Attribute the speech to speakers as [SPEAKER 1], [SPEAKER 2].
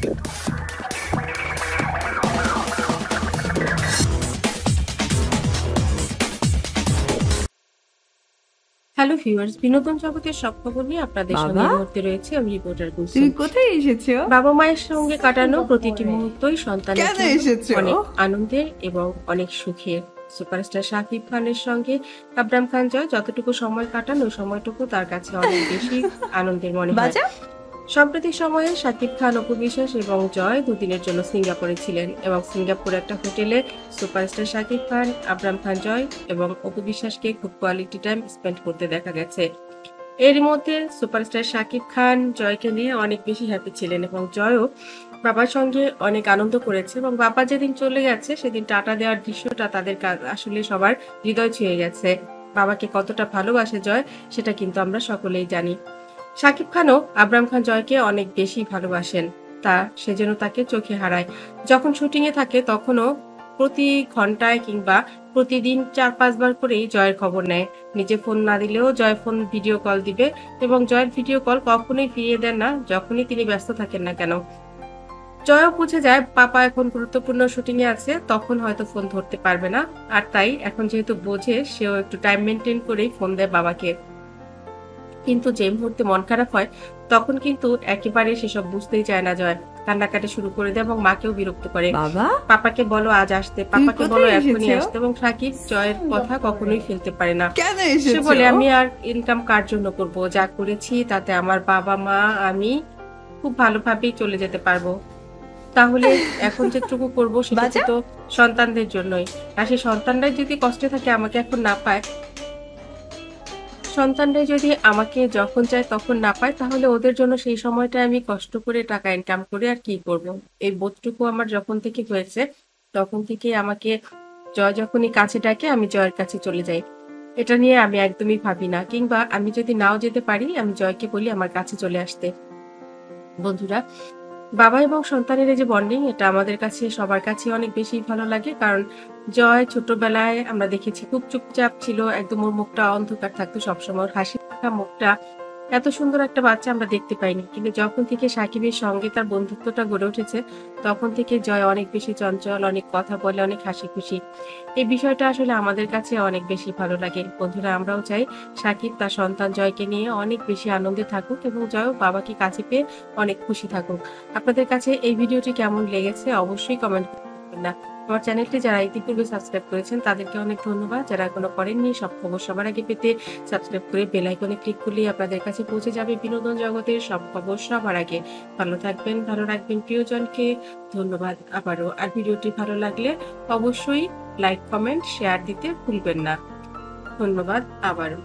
[SPEAKER 1] Hello viewers, বিনোদন জগতের সব খবর নিয়ে আপনাদের সঙ্গে এই মুহূর্তে রয়েছে আমি রিপোর্টার কুলসুম।
[SPEAKER 2] তুমি কোথায় এসেছো?
[SPEAKER 1] বাবা মায়ের সঙ্গে কাটানো প্রতিটি মুহূর্তই সন্তানের
[SPEAKER 2] কেন
[SPEAKER 1] জন্য
[SPEAKER 2] এসেছো?
[SPEAKER 1] অনেক আনন্দের এবং অনেক সুখের। সুপারস্টার শাকিব খানের সঙ্গে আবরাম খান জয় যতটুকু সময় কাটান ওই সময়টুকু তার কাছে অনেক বেশি আনন্দের মনে হয়।
[SPEAKER 2] বাজা
[SPEAKER 1] সাম্প্রতিক সময়ে শাকিব খান, অপু বিশ্বাস এবং জয় দুদিনের জন্য সিঙ্গাপুরে ছিলেন এবং সিঙ্গাপুরে একটা হোটেলে সুপারস্টার শাকিব খান, আবরাম খান জয় এবং অপু বিশ্বাসকে খুব কোয়ালিটি টাইম স্পেন্ড করতে দেখা গেছে। এর মধ্যে সুপারস্টার শাকিব খান জয়কে নিয়ে অনেক বেশি হ্যাপি ছিলেন এবং জয়ও বাবার সঙ্গে অনেক আনন্দ করেছে এবং বাবা যেদিন চলে গেছে সেদিন টাটা দেওয়ার দৃশ্যটা তাদের আসলে সবার হৃদয় ছুঁয়ে গেছে। বাবাকে কতটা ভালোবাসে জয় সেটা কিন্তু আমরা সকলেই জানি। শাকিব খানও আবরাম খান জয়কে অনেক বেশি ভালোবাসেন, সেজন্য তাকে চোখে হারায়। যখন শুটিং এ থাকে তখনও প্রতি ঘন্টায় কিংবা প্রতিদিন ৪-৫ বার করেই জয়ের খবর নেয়। নিজে ফোন না দিলেও জয় ফোন ভিডিও কল দিবে এবং জয়ের ভিডিও কল কখনোই ফিরিয়ে দেন না, যখনই তিনি ব্যস্ত থাকেন না কেন। জয়ও বুঝে যায় পাপা এখন গুরুত্বপূর্ণ শুটিং এ আছে, তখন হয়তো ফোন ধরতে পারবে না, আর তাই এখন যেহেতু বোঝে সেও একটু টাইম মেনটেন করেই ফোন দেয় বাবাকে। কিন্তু যে মুহূর্তে মন খারাপ হয় তখন কিন্তু একেবারে সেসব বুঝতেই চায় না জয়, কান্নাকাটি শুরু করে দেয় এবং মাকেও বিরক্ত করে। পাপাকে বলো আজ আসতে, পাপাকে বলো এখনই আসতে, এবং সাকিব জয়ের কথা কখনোই ফেলতে পারে না। সে বলে আমি আর ইনকাম কার জন্য করব, যা করেছি তাতে আমার বাবা মা আমি খুব ভালোভাবেই চলে যেতে পারবো, তাহলে এখন যেটুকু করবো সেটা তো সন্তানদের জন্যই, আর সেই সন্তানরাই যদি কষ্টে থাকে আমাকে এখন না পায়, সন্তানরাই যদি আমাকে যখন চায় তখন না পায়, তাহলে ওদের জন্য সেই সময়টা আমি কষ্ট করে টাকা ইনকাম করে আর কি করব। এই বোধটুকু আমার যখন থেকে হয়েছে তখন থেকে আমাকে জয় যখনই কাছে ডাকে আমি জয়ের কাছে চলে যাই। এটা নিয়ে আমি একদমই ভাবি না, কিংবা আমি যদি নাও যেতে পারি আমি জয়কে বলি আমার কাছে চলে আসতে। বন্ধুরা, বাবা এবং সন্তানের এই যে বন্ডিং, এটা আমাদের কাছে সবার কাছে অনেক বেশি ভালো লাগে। কারণ জয় ছোটবেলায় আমরা দেখেছি খুব চুপচাপ ছিল, একদম ওর মুখটা অন্ধকার থাকতো সবসময়, ওর হাসি থাকা মুখটা, এত সুন্দর একটা বাচ্চা আমরা দেখতে পাইনি। কিন্তু যখন থেকে সাকিবের সঙ্গে তার বন্ধুত্বটা গড়ে উঠেছে তখন থেকে জয় অনেক বেশি চঞ্চল, অনেক কথা বলে, অনেক হাসি খুশি। এই বিষয়টা আসলে আমাদের কাছে অনেক বেশি ভালো লাগে। বন্ধুরা, আমরাও চাই সাকিব তার সন্তান জয়কে নিয়ে অনেক বেশি আনন্দে থাকুক এবং জয়ও বাবাকে কাছে পেয়ে অনেক খুশি থাকুক। আপনাদের কাছে এই ভিডিওটি কেমন লেগেছে অবশ্যই কমেন্ট করবেন না। আমার চ্যানেলটি যারা ইতিপূর্বে সাবস্ক্রাইব করেছেন তাদেরকে অনেক ধন্যবাদ। যারা এখনো করেননি, সব খবর সবার আগে পেতে সাবস্ক্রাইব করে বেল আইকনে ক্লিক করলেই আপনাদের কাছে পৌঁছে যাবে বিনোদন জগতের সব খবর সবার আগে। ভালো থাকবেন, ভালো রাখবেন প্রিয়জনকে। ধন্যবাদ আবারও। আর ভিডিওটি ভালো লাগলে অবশ্যই লাইক, কমেন্ট, শেয়ার দিতে ভুলবেন না। ধন্যবাদ আবারও।